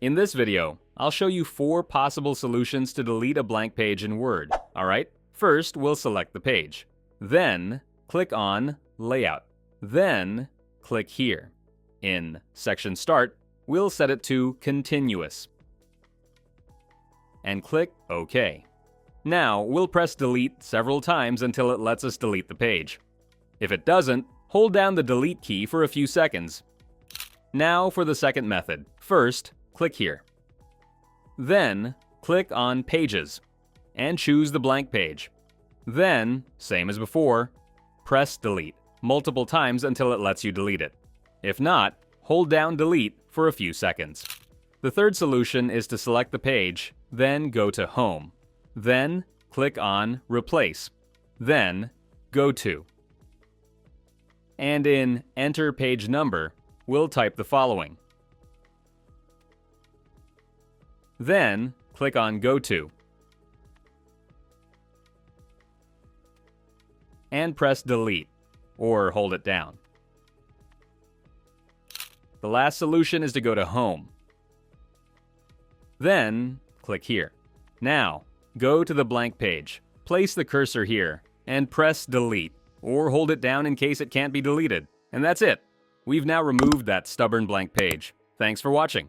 In this video, I'll show you 4 possible solutions to delete a blank page in Word, alright? First, we'll select the page. Then, click on Layout. Then, click here. In Section Start, we'll set it to Continuous. And click OK. Now, we'll press Delete several times until it lets us delete the page. If it doesn't, hold down the Delete key for a few seconds. Now for the second method. First, click here. Then, click on Pages and choose the blank page. Then, same as before, press Delete multiple times until it lets you delete it. If not, hold down Delete for a few seconds. The third solution is to select the page, then go to Home. Then, click on Replace. Then, go to. And in Enter Page Number, we'll type the following. Then, click on Go To. And press Delete, or hold it down. The last solution is to go to Home. Then, click here. Now, go to the blank page. Place the cursor here, and press Delete, or hold it down in case it can't be deleted. And that's it. We've now removed that stubborn blank page. Thanks for watching.